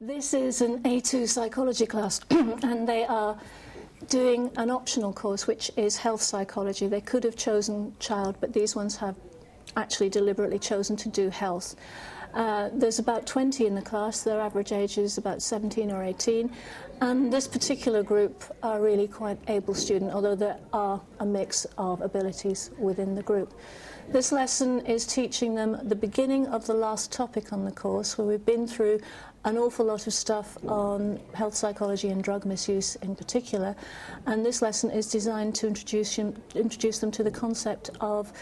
This is an A2 psychology class and they are doing an optional course which is health psychology. They could have chosen child, but these ones have actually deliberately chosen to do health. There's about 20 in the class. Their average age is about 17 or 18, and this particular group are really quite able students, although there are a mix of abilities within the group. This lesson is teaching them the beginning of the last topic on the course, where we've been through an awful lot of stuff on health psychology and drug misuse in particular, and this lesson is designed to introduce them to the concept of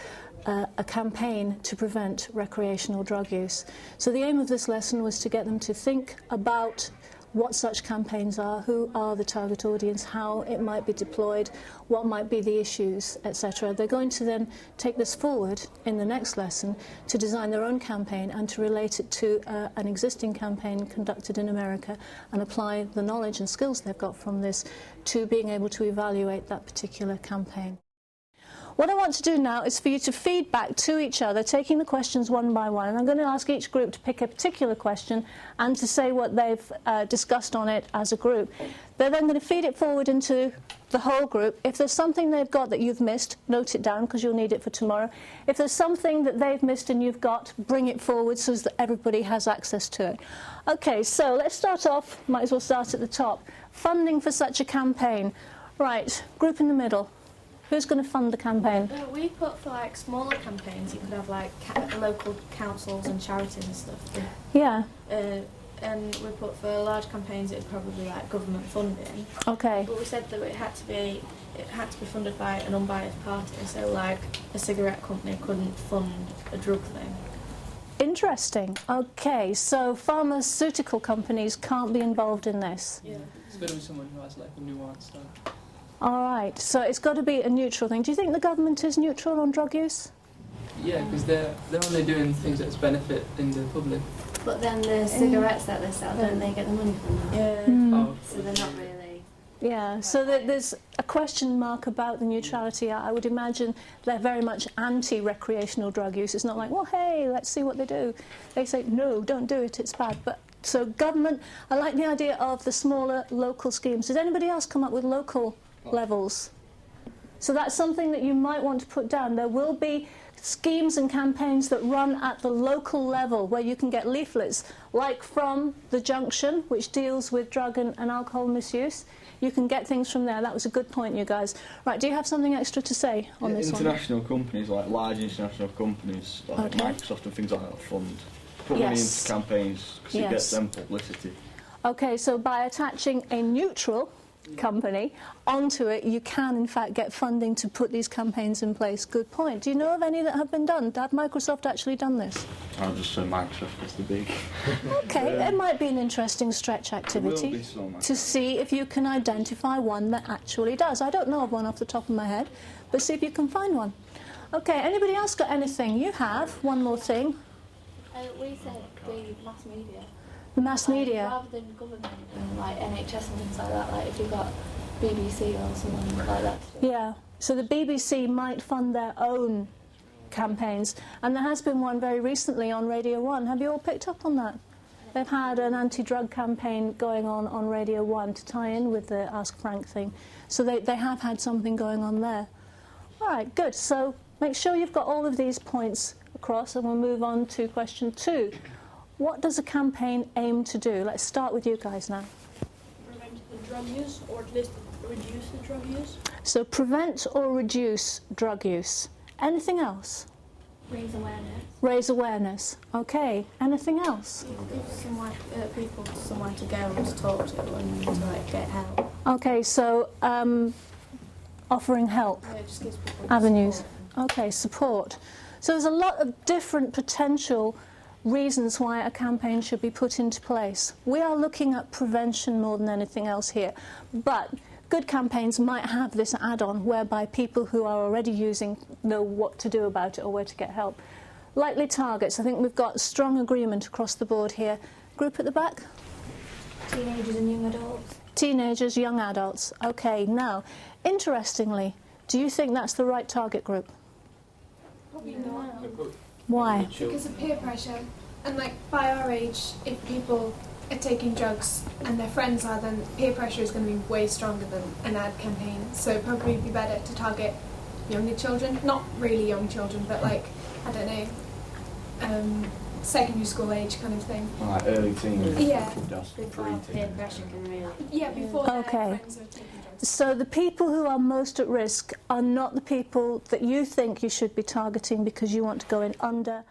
a campaign to prevent recreational drug use. So the aim of this lesson was to get them to think about what such campaigns are, who are the target audience, how it might be deployed, what might be the issues, etc. They're going to then take this forward in the next lesson to design their own campaign and to relate it to an existing campaign conducted in America and apply the knowledge and skills they've got from this to being able to evaluate that particular campaign. What I want to do now is for you to feed back to each other, taking the questions one by one. And I'm going to ask each group to pick a particular question and to say what they've discussed on it as a group. They're then going to feed it forward into the whole group. If there's something they've got that you've missed, note it down because you'll need it for tomorrow. If there's something that they've missed and you've got, bring it forward so that everybody has access to it. OK, so let's start off. Might as well start at the top. Funding for such a campaign. Right, group in the middle. Who's going to fund the campaign? We put for like smaller campaigns, you could have like local councils and charities and stuff. Yeah. And we put for large campaigns, it'd probably be like government funding. Okay. But we said that it had to be funded by an unbiased party. So like a cigarette company couldn't fund a drug thing. Interesting. Okay, so pharmaceutical companies can't be involved in this. Yeah. It's got to be someone who has like a nuance stuff. All right, so it's got to be a neutral thing. Do you think the government is neutral on drug use? Yeah, because they're only doing things that's benefiting the public. But then the cigarettes that they sell, don't they get the money from them? Yeah. Oh, So they're not really... Yeah, so there's a question mark about the neutrality. I would imagine they're very much anti-recreational drug use. It's not like, well, hey, let's see what they do. They say, no, don't do it, it's bad. But so government, I like the idea of the smaller local schemes. Did anybody else come up with local levels? So that's something that you might want to put down. There will be schemes and campaigns that run at the local level where you can get leaflets, like from the Junction, which deals with drug and alcohol misuse. You can get things from there. That was a good point, you guys. Right, do you have something extra to say on this one? International companies, like large international companies, like Microsoft and things like that, fund. Put money into campaigns because it gets them publicity. Okay, so by attaching a neutral company onto it, you can in fact get funding to put these campaigns in place. Good point. Do you know of any that have been done? Have Microsoft actually done this? I'll just say Microsoft is the big. Okay, it might be an interesting stretch activity to see if you can identify one that actually does. I don't know of one off the top of my head, but see if you can find one. Okay, anybody else got anything? You have one more thing. We said the mass media. The mass media. Rather than government and like NHS and things like that, like if you've got BBC or something like that. Yeah, so the BBC might fund their own campaigns, and there has been one very recently on Radio 1. Have you all picked up on that? They've had an anti-drug campaign going on Radio 1 to tie in with the Ask Frank thing. So they have had something going on there. All right, good. So make sure you've got all of these points across, and we'll move on to question 2. What does a campaign aim to do? Let's start with you guys now. Prevent the drug use, or at least reduce the drug use. So prevent or reduce drug use. Anything else? Raise awareness. Raise awareness. Okay. Anything else? Give people somewhere to go and to talk to and to like get help. Okay, so offering help. Yeah, it just gives people Avenues. support. Okay, support. So there's a lot of different potential reasons why a campaign should be put into place. We are looking at prevention more than anything else here, but good campaigns might have this add-on whereby people who are already using know what to do about it or where to get help. Likely targets, I think we've got strong agreement across the board here. Group at the back? Teenagers and young adults. Teenagers, young adults. Okay, now, interestingly, do you think that's the right target group? Probably not. Why? Because of peer pressure. And like by our age, if people are taking drugs and their friends are, then peer pressure is going to be way stronger than an ad campaign. So it'd probably be better to target younger children, not really young children, but like, I don't know, secondary school age kind of thing. Like early teens. Yeah. Before peer pressure can really... Yeah, before their Okay. friends are taking drugs. So the people who are most at risk are not the people that you think you should be targeting because you want to go in under